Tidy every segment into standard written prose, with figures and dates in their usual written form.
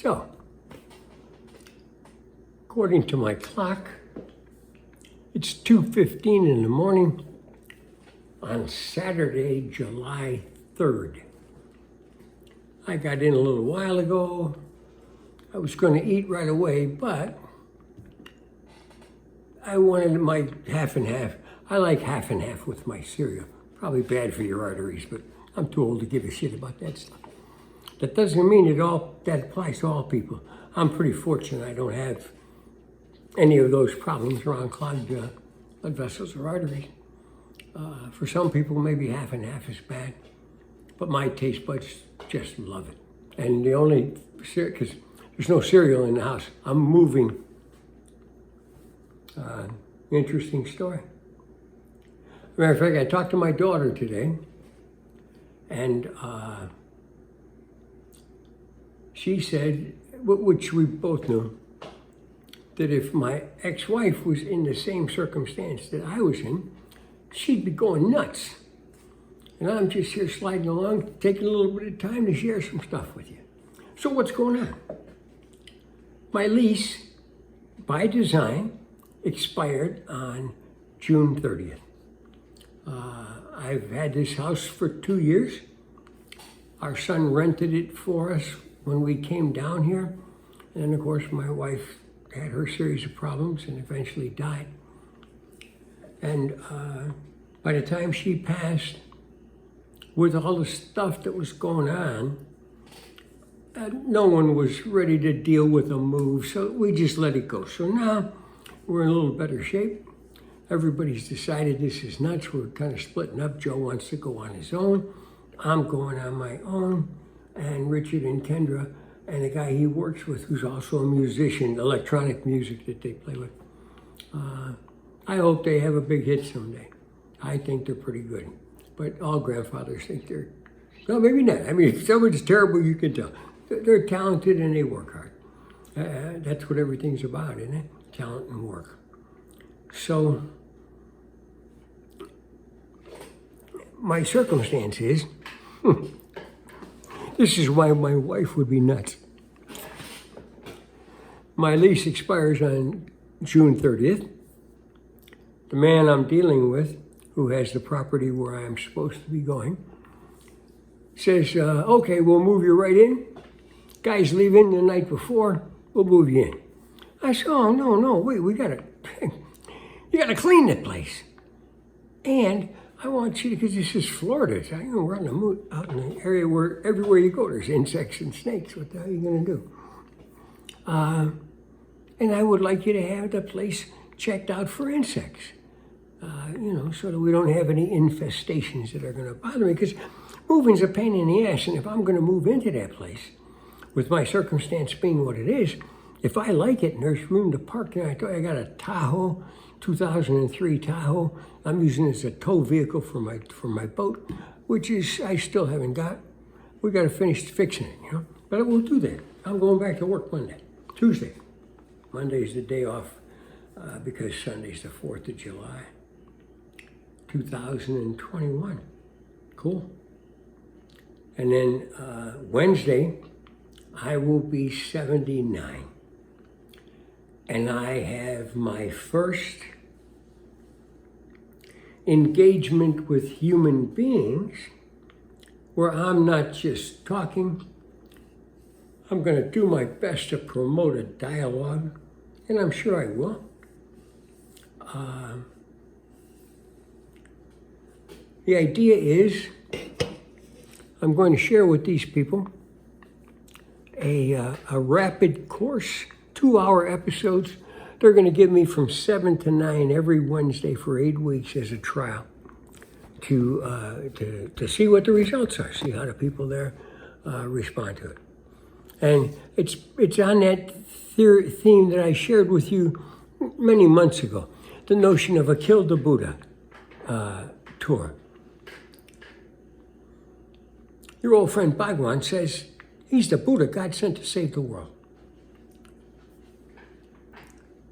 So, according to my clock, it's 2:15 in the morning on Saturday, July 3rd. I got in a little while ago. I was going to eat right away, but I wanted my half and half. I like half and half with my cereal. Probably bad for your arteries, but I'm too old to give a shit about that stuff. That doesn't mean that applies to all people. I'm pretty fortunate I don't have any of those problems around clogged blood vessels or arteries. For some people, maybe half and half is bad, but my taste buds just love it. And the only, because there's no cereal in the house, I'm moving. Interesting story. Matter of fact, I talked to my daughter today, and she said, which we both knew, that if my ex-wife was in the same circumstance that I was in, she'd be going nuts. And I'm just here sliding along, taking a little bit of time to share some stuff with you. So what's going on? My lease, by design, expired on June 30th. I've had this house for 2 years. Our son rented it for us when we came down here. And of course, my wife had her series of problems and eventually died. And by the time she passed, with all the stuff that was going on, no one was ready to deal with a move, so we just let it go. So now we're in a little better shape. Everybody's decided this is nuts. We're kind of splitting up. Joe wants to go on his own. I'm going on my own. And Richard and Kendra and the guy he works with, who's also a musician, electronic music that they play with. I hope they have a big hit someday. I think they're pretty good. But all grandfathers think they're, well, maybe not. I mean, if someone's terrible, you can tell. They're talented and they work hard. That's what everything's about, isn't it? Talent and work. So, my circumstance is, this is why my wife would be nuts. My lease expires on June 30th. The man I'm dealing with, who has the property where I'm supposed to be going, says, okay, we'll move you right in. Guy's leaving the night before, we'll move you in. I said, oh, no, wait, you gotta clean the place. And I want you to, because this is Florida, so, we're out in the area where everywhere you go, there's insects and snakes. What the hell are you gonna do? And I would like you to have the place checked out for insects. So that we don't have any infestations that are gonna bother me, because moving's a pain in the ass, and if I'm gonna move into that place, with my circumstance being what it is, if I like it and there's room to park, I got a Tahoe, 2003 Tahoe. I'm using it as a tow vehicle for my boat, which is, I still haven't got. We got to finish fixing it, But we'll do that. I'm going back to work Tuesday. Monday's the day off because Sunday's the 4th of July, 2021. Cool. And then Wednesday, I will be 79. And I have my first engagement with human beings where I'm not just talking. I'm going to do my best to promote a dialogue, and I'm sure I will. The idea is I'm going to share with these people a rapid course, 2-hour episodes. They're going to give me from 7 to 9 every Wednesday for 8 weeks as a trial to see what the results are, see how the people there respond to it. And it's on that theme that I shared with you many months ago, the notion of a Kill the Buddha tour. Your old friend Bhagwan says he's the Buddha God sent to save the world.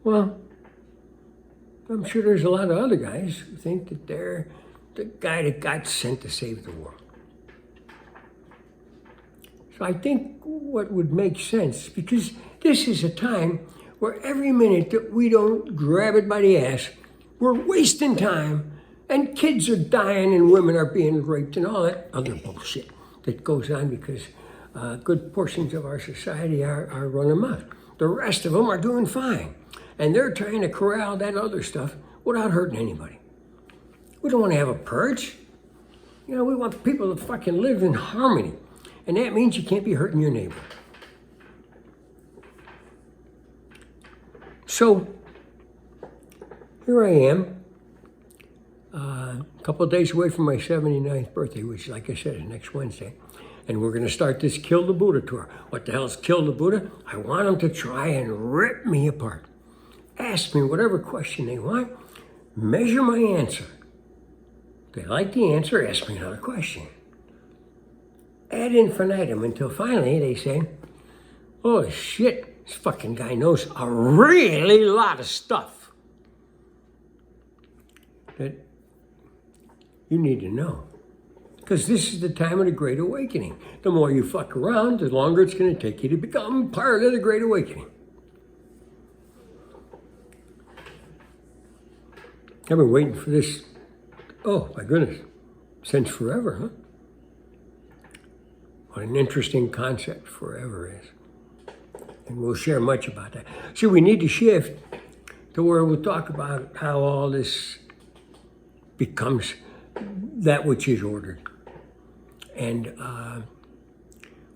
Well, I'm sure there's a lot of other guys who think that they're the guy that God sent to save the world. So I think what would make sense, because this is a time where every minute that we don't grab it by the ass, we're wasting time, and kids are dying and women are being raped and all that other bullshit that goes on because good portions of our society are run amok. The rest of them are doing fine. And they're trying to corral that other stuff without hurting anybody. We don't want to have a purge. You know, we want people to fucking live in harmony. And that means you can't be hurting your neighbor. So, here I am, a couple of days away from my 79th birthday, which, like I said, is next Wednesday. And we're going to start this Kill the Buddha tour. What the hell's Kill the Buddha? I want them to try and rip me apart. Ask me whatever question they want. Measure my answer. If they like the answer, ask me another question. Ad infinitum until finally they say, oh shit, this fucking guy knows a really lot of stuff that you need to know. Because this is the time of the Great Awakening. The more you fuck around, the longer it's going to take you to become part of the Great Awakening. I've been waiting for this, oh my goodness, since forever, huh? What an interesting concept forever is. And we'll share much about that. See, we need to shift to where we'll talk about how all this becomes that which is ordered. And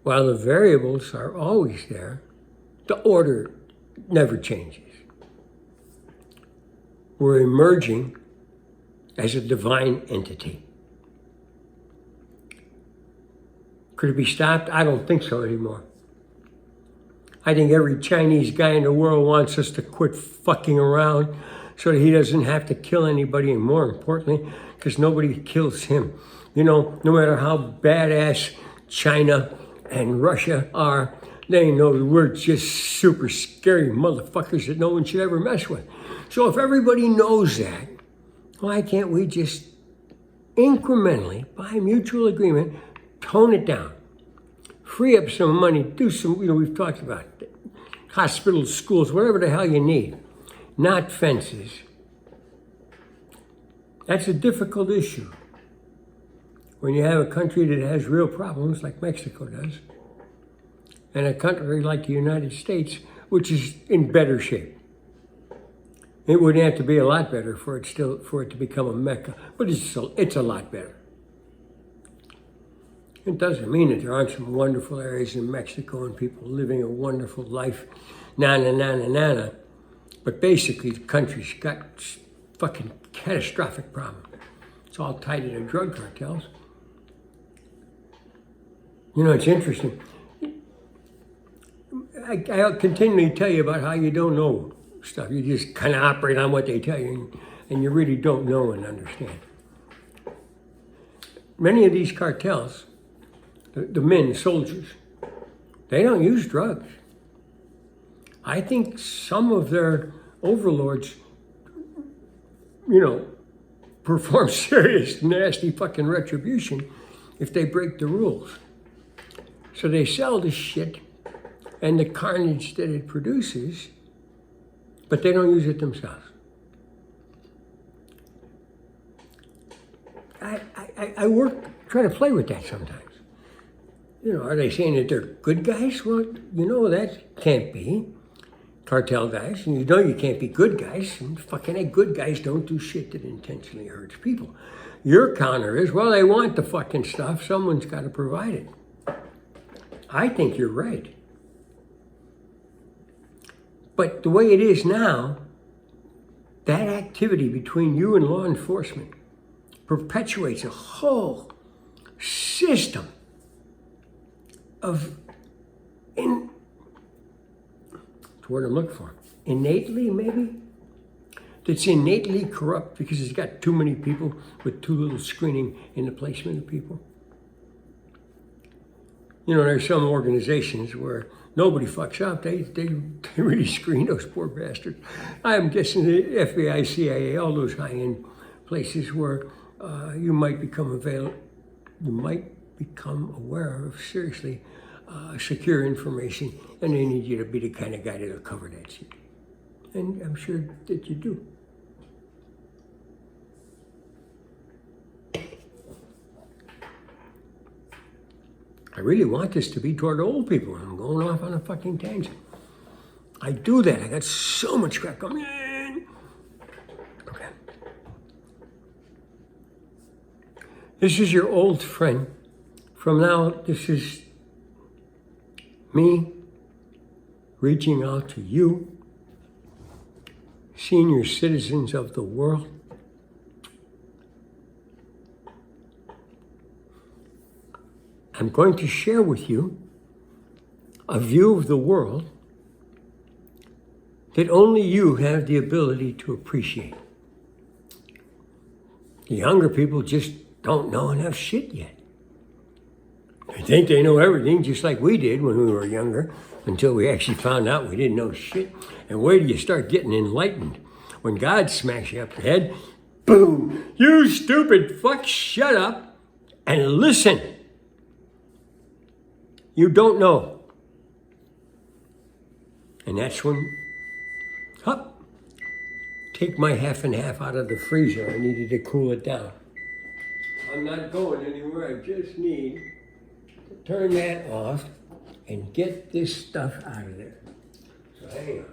while the variables are always there, the order never changes. We're emerging as a divine entity. Could it be stopped? I don't think so anymore. I think every Chinese guy in the world wants us to quit fucking around so that he doesn't have to kill anybody, and more importantly, because nobody kills him. You know, no matter how badass China and Russia are, they know we're just super scary motherfuckers that no one should ever mess with. So if everybody knows that, why can't we just incrementally, by mutual agreement, tone it down, free up some money, do some, we've talked about it, hospitals, schools, whatever the hell you need, not fences. That's a difficult issue when you have a country that has real problems like Mexico does, and a country like the United States, which is in better shape. It wouldn't have to be a lot better for it to become a mecca, but it's a lot better. It doesn't mean that there aren't some wonderful areas in Mexico and people living a wonderful life, na-na-na-na-na-na. But basically, the country's got fucking catastrophic problems. It's all tied to the drug cartels. You know, it's interesting. I'll continually tell you about how you don't know stuff. You just kind of operate on what they tell you, and you really don't know and understand. Many of these cartels, the men, soldiers, they don't use drugs. I think some of their overlords, perform serious, nasty fucking retribution if they break the rules. So they sell the shit and the carnage that it produces, but they don't use it themselves. I try to play with that sometimes. Are they saying that they're good guys? Well, that can't be. Cartel guys, and you can't be good guys, and fucking good guys don't do shit that intentionally hurts people. Your counter is, well, they want the fucking stuff, someone's got to provide it. I think you're right. But the way it is now, that activity between you and law enforcement perpetuates a whole system of, what's the word I'm looking for? Innately, maybe? That's innately corrupt because it's got too many people with too little screening in the placement of people. There's some organizations where nobody fucks up. They really screen those poor bastards. I'm guessing the FBI, CIA, all those high-end places where you might become aware of, seriously, secure information, and they need you to be the kind of guy that'll cover that shit. And I'm sure that you do. I really want this to be toward old people. I'm going off on a fucking tangent. I do that. I got so much crap going on. Okay. This is your old friend. From now, this is me reaching out to you, senior citizens of the world. I'm going to share with you a view of the world that only you have the ability to appreciate. The younger people just don't know enough shit yet. They think they know everything, just like we did when we were younger, until we actually found out we didn't know shit. And where do you start getting enlightened? When God smacks you up the head, boom, you stupid fuck, shut up and listen. You don't know. And that's when, hup, take my half and half out of the freezer. I needed to cool it down. I'm not going anywhere. I just need to turn that off and get this stuff out of there. So hang on.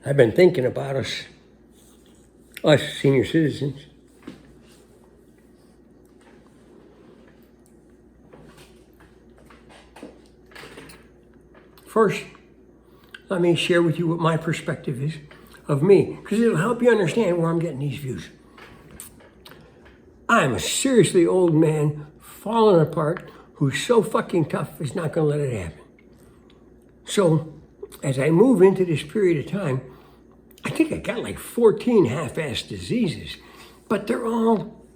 I've been thinking about us senior citizens. First, let me share with you what my perspective is of me, because it'll help you understand where I'm getting these views. I'm a seriously old man, falling apart, who's so fucking tough, is not going to let it happen. So, as I move into this period of time, I think I got like 14 half-assed diseases, but they're all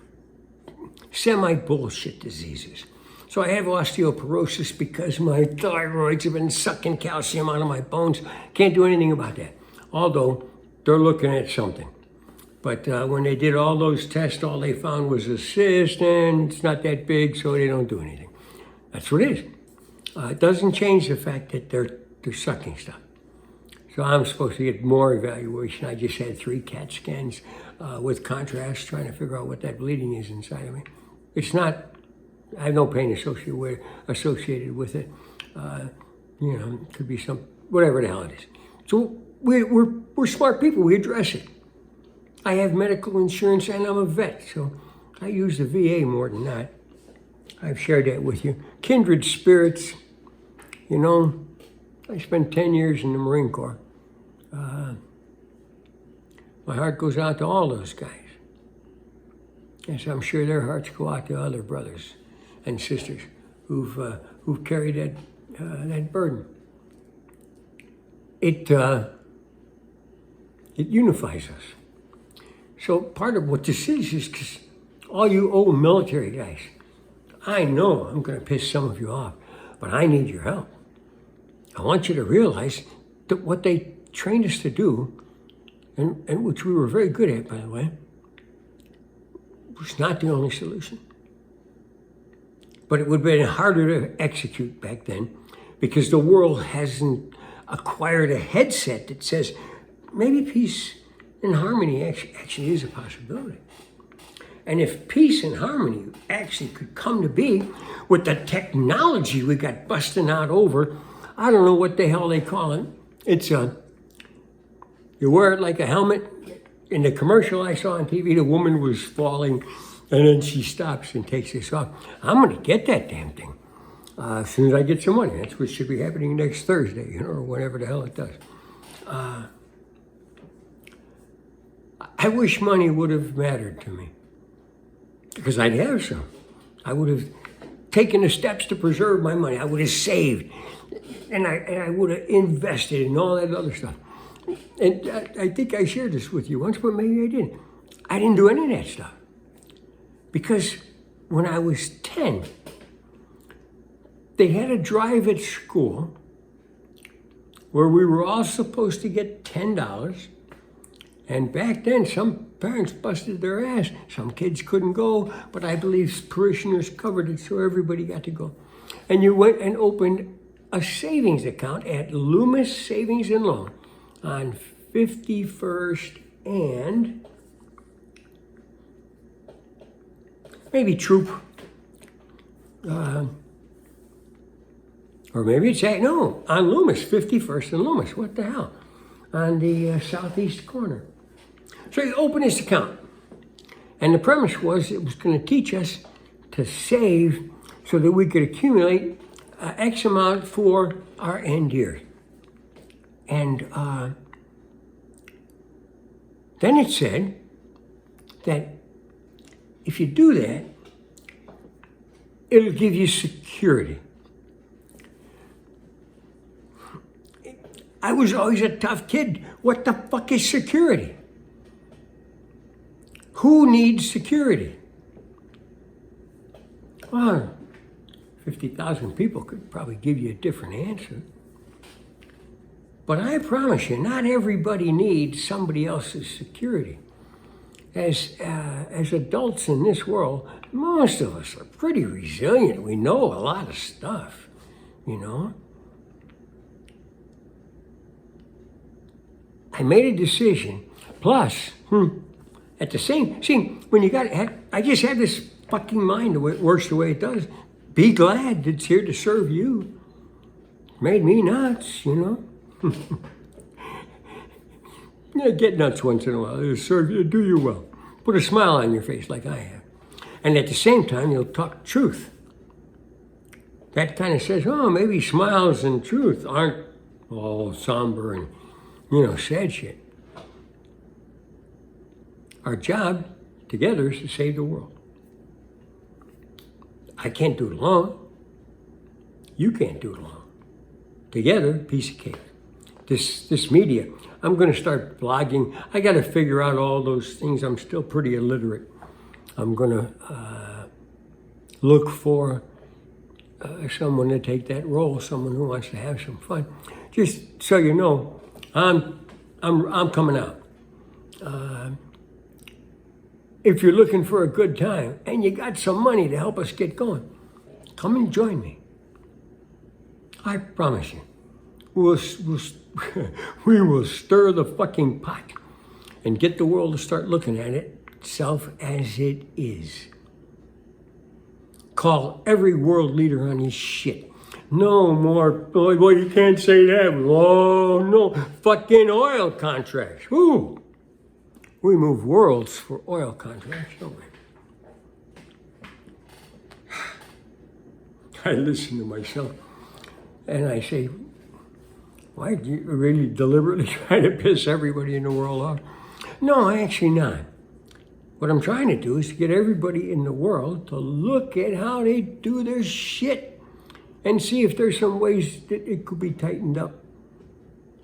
semi-bullshit diseases. So I have osteoporosis because my thyroids have been sucking calcium out of my bones. Can't do anything about that, although they're looking at something. But when they did all those tests, all they found was a cyst, and it's not that big, so they don't do anything. That's what it is. It doesn't change the fact that they're sucking stuff. So I'm supposed to get more evaluation. I just had 3 CAT scans with contrast, trying to figure out what that bleeding is inside of me. It's not, I have no pain associated with it. It could be some, whatever the hell it is. So we're smart people, we address it. I have medical insurance and I'm a vet, so I use the VA more than not. I've shared that with you. Kindred spirits, I spent 10 years in the Marine Corps. My heart goes out to all those guys. And so I'm sure their hearts go out to other brothers and sisters who've carried that burden. It unifies us. So part of what this is because all you old military guys, I know I'm going to piss some of you off, but I need your help. I want you to realize that what they trained us to do, and which we were very good at, by the way, was not the only solution. But it would have been harder to execute back then because the world hasn't acquired a headset that says maybe peace and harmony actually is a possibility. And if peace and harmony actually could come to be with the technology we got busting out over, I don't know what the hell they call it. It's you wear it like a helmet. In the commercial I saw on TV, the woman was falling, and then she stops and takes this off. I'm going to get that damn thing as soon as I get some money. That's what should be happening next Thursday, or whenever the hell it does. I wish money would have mattered to me, because I'd have some. I would have taken the steps to preserve my money. I would have saved, and I would have invested in all that other stuff. And I think I shared this with you once, but maybe I didn't. I didn't do any of that stuff. Because when I was 10, they had a drive at school where we were all supposed to get $10. And back then, some parents busted their ass. Some kids couldn't go, but I believe parishioners covered it, so everybody got to go. And you went and opened a savings account at Loomis Savings and Loan on 51st and maybe Troop, or maybe it's on Loomis, 51st and Loomis. What the hell? On the southeast corner. So you open this account, and the premise was it was going to teach us to save so that we could accumulate X amount for our end years. And then it said that if you do that, it'll give you security. I was always a tough kid. What the fuck is security? Who needs security? Well, 50,000 people could probably give you a different answer. But I promise you, not everybody needs somebody else's security. As adults in this world, most of us are pretty resilient. We know a lot of stuff, you know. I made a decision. Plus, at the same, when you I just have this fucking mind the way it works the way it does. Be glad it's here to serve you. Made me nuts, you know. Yeah, get nuts once in a while. It'll serve you, do you well. Put a smile on your face like I have. And at the same time, you'll talk truth. That kind of says, oh, maybe smiles and truth aren't all somber and, sad shit. Our job together is to save the world. I can't do it alone. You can't do it alone. Together, piece of cake. This media, I'm going to start blogging. I got to figure out all those things. I'm still pretty illiterate. I'm going to look for someone to take that role, someone who wants to have some fun. Just so you know, I'm coming out. If you're looking for a good time and you got some money to help us get going, come and join me. I promise you, we will stir the fucking pot and get the world to start looking at itself as it is. Call every world leader on his shit. No more, well, you can't say that. Oh, no, fucking oil contracts. Ooh. We move worlds for oil contracts, don't we? I listen to myself and I say, why do you really deliberately try to piss everybody in the world off? No, actually not. What I'm trying to do is to get everybody in the world to look at how they do their shit and see if there's some ways that it could be tightened up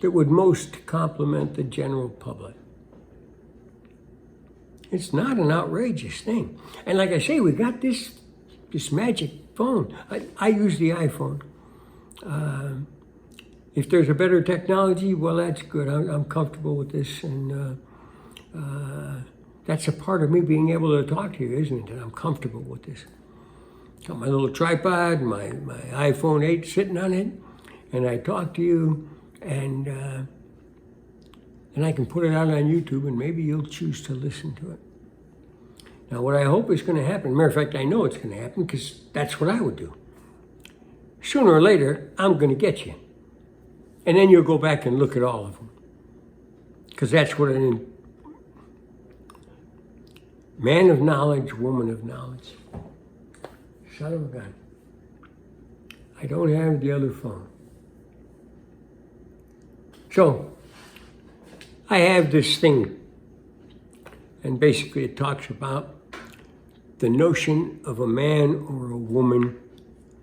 that would most complement the general public. It's not an outrageous thing. And like I say, we got this magic phone. I use the iPhone. If there's a better technology, well, that's good. I'm comfortable with this. And that's a part of me being able to talk to you, isn't it? That I'm comfortable with this. Got my little tripod, my iPhone 8 sitting on it, and I talk to you, and I can put it out on YouTube, and maybe you'll choose to listen to it. Now, what I hope is going to happen, matter of fact, I know it's going to happen, because that's what I would do. Sooner or later, I'm going to get you. And then you'll go back and look at all of them. Because that's what an man of knowledge, woman of knowledge. Son of a gun. I don't have the other phone. So, I have this thing, and basically it talks about the notion of a man or a woman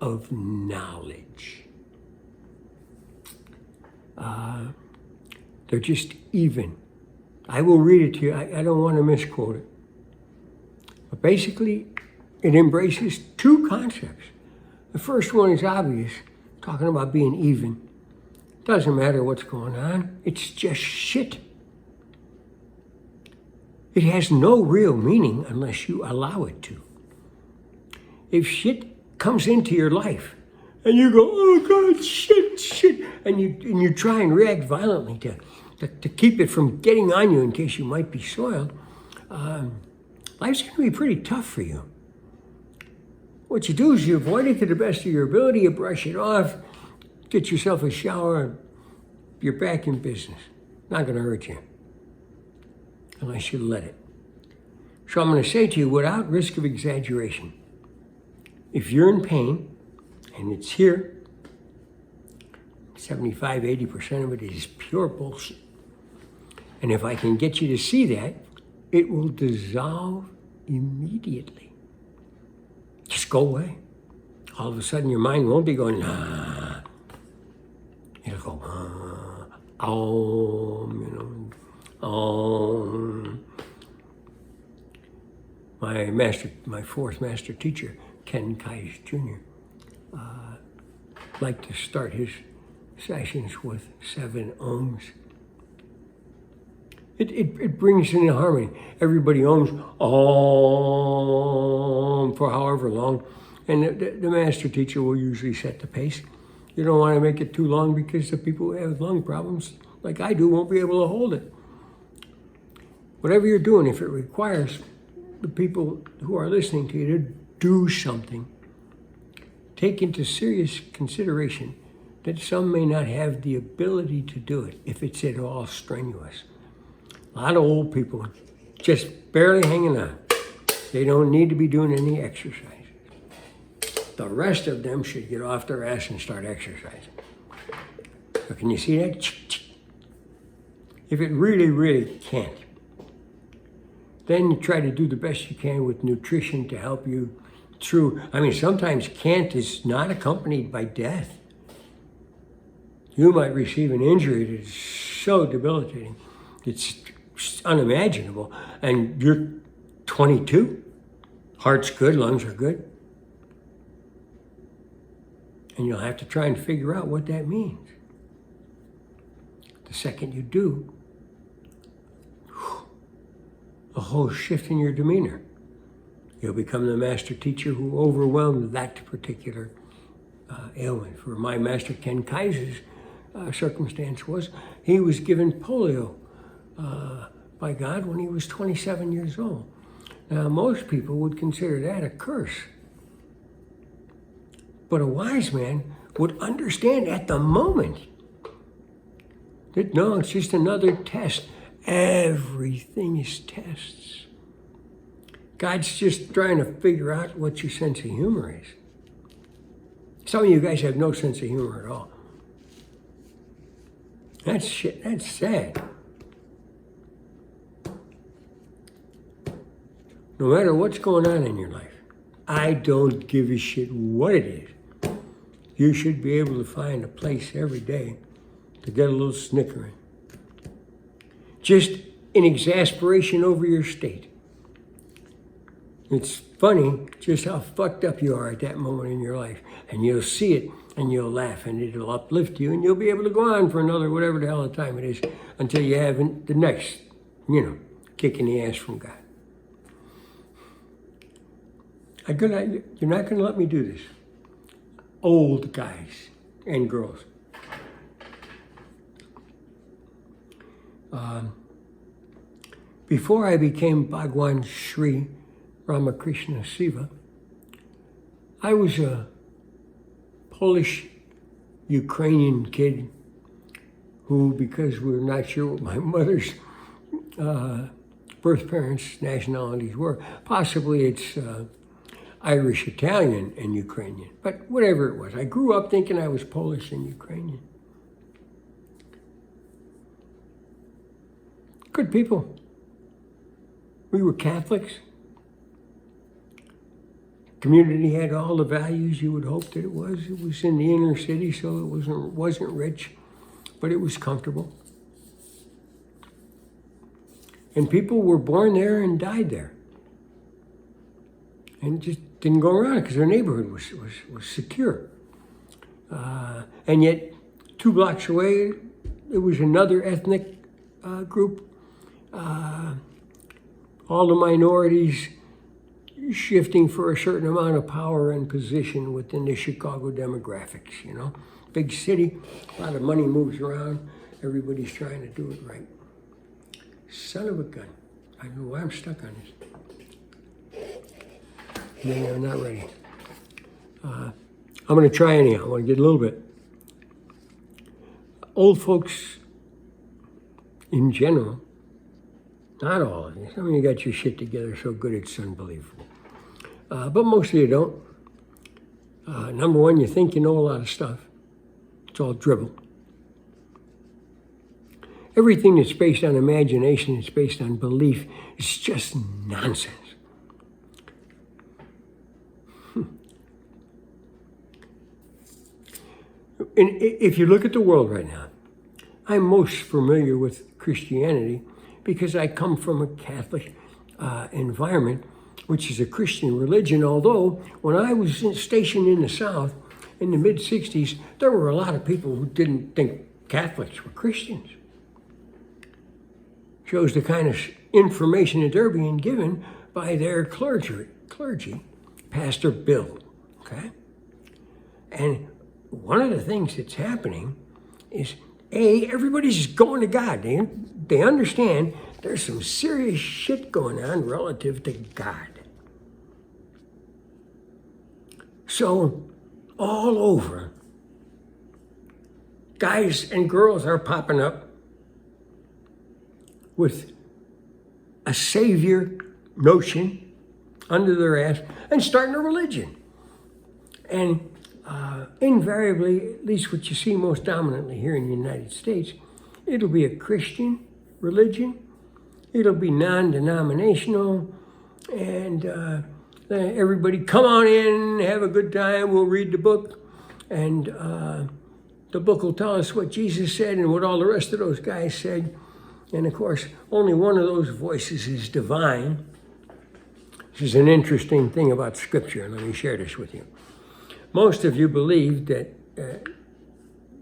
of knowledge. They're just even. I will read it to you. I don't want to misquote it. But basically, it embraces two concepts. The first one is obvious, talking about being even. Doesn't matter what's going on. It's just shit. It has no real meaning unless you allow it to. If shit comes into your life and you go, oh God, shit, and you try and react violently to keep it from getting on you in case you might be soiled, life's going to be pretty tough for you. What you do is you avoid it to the best of your ability, you brush it off, get yourself a shower, and you're back in business. Not going to hurt you unless you let it. So I'm going to say to you, without risk of exaggeration, if you're in pain, and it's here, 75, 80% of it is pure bullshit. And if I can get you to see that, it will dissolve immediately. Just go away. All of a sudden your mind won't be going, nah. It'll go, My fourth master teacher, Ken Kais Jr., liked to start his sessions with 7 ohms. It brings in harmony. Everybody ohms Om for however long, and the master teacher will usually set the pace. You don't want to make it too long because the people who have lung problems, like I do, won't be able to hold it. Whatever you're doing, if it requires the people who are listening to you to do something, take into serious consideration that some may not have the ability to do it if it's at all strenuous. A lot of old people just barely hanging on. They don't need to be doing any exercise. The rest of them should get off their ass and start exercising. So can you see that? If it really, really can't, then you try to do the best you can with nutrition to help you through. I mean, sometimes can't is not accompanied by death. You might receive an injury that is so debilitating, it's unimaginable, and you're 22. Heart's good, lungs are good. And you'll have to try and figure out what that means. The second you do, a whole shift in your demeanor. You'll become the master teacher who overwhelmed that particular ailment. For my master Ken Kais's circumstance was, he was given polio by God when he was 27 years old. Now, most people would consider that a curse. But a wise man would understand at the moment that no, it's just another test. Everything is tests. God's just trying to figure out what your sense of humor is. Some of you guys have no sense of humor at all. That's shit, that's sad. No matter what's going on in your life, I don't give a shit what it is. You should be able to find a place every day to get a little snickering. Just in exasperation over your state. It's funny just how fucked up you are at that moment in your life. And you'll see it and you'll laugh and it'll uplift you and you'll be able to go on for another whatever the hell of time it is until you have the next, kick in the ass from God. You're not going to let me do this. Old guys and girls. Before I became Bhagwan Sri Ramakrishna Siva, I was a Polish Ukrainian kid who, because we're not sure what my mother's birth parents' nationalities were, possibly it's Irish, Italian, and Ukrainian, but whatever it was. I grew up thinking I was Polish and Ukrainian. Good people. We were Catholics. community had all the values you would hope that it was. It was in the inner city, so it wasn't rich, but it was comfortable. And people were born there and died there. And just didn't go around because their neighborhood was secure. And yet, 2 blocks away, there was another ethnic group. All the minorities shifting for a certain amount of power and position within the Chicago demographics, you know. Big city, a lot of money moves around, everybody's trying to do it right. Son of a gun. I don't know why I'm stuck on this. Maybe I'm not ready. I'm going to try anyhow. I want to get a little bit. Old folks in general, not all of you. Some of you got your shit together so good it's unbelievable. But most of you don't. Number one, you think you know a lot of stuff. It's all dribble. Everything that's based on imagination, it's based on belief, is just nonsense. And if you look at the world right now, I'm most familiar with Christianity because I come from a Catholic environment, which is a Christian religion, although when I was stationed in the South in the mid-'60s, there were a lot of people who didn't think Catholics were Christians. Shows the kind of information that they're being given by their clergy, Pastor Bill, okay? And one of the things that's happening is, everybody's going to God. They understand there's some serious shit going on relative to God. So, all over, guys and girls are popping up with a savior notion under their ass and starting a religion. And invariably, at least what you see most dominantly here in the United States, it'll be a Christian religion, it'll be non-denominational, and everybody come on in, have a good time, we'll read the book, and the book will tell us what Jesus said and what all the rest of those guys said. And of course, only one of those voices is divine. This is an interesting thing about Scripture. Let me share this with you. Most of you believe that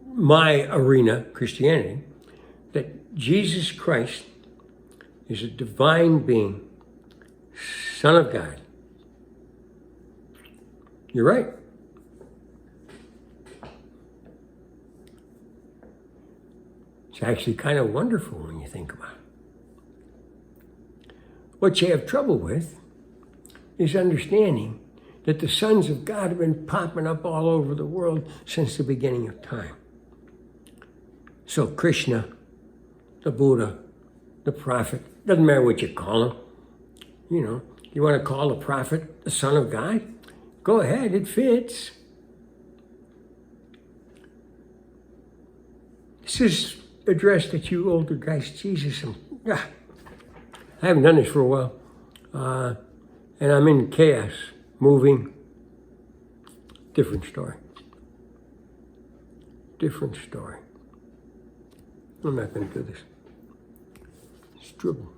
my arena, Christianity, that Jesus Christ is a divine being, Son of God. You're right. It's actually kind of wonderful when you think about it. What you have trouble with is understanding that the sons of God have been popping up all over the world since the beginning of time. So Krishna, the Buddha, the prophet, doesn't matter what you call him. You know, you want to call the prophet the Son of God? Go ahead, it fits. This is addressed at you older guys. Jesus, I haven't done this for a while. And I'm in chaos, moving. Different story. Different story. I'm not going to do this. It's dribble.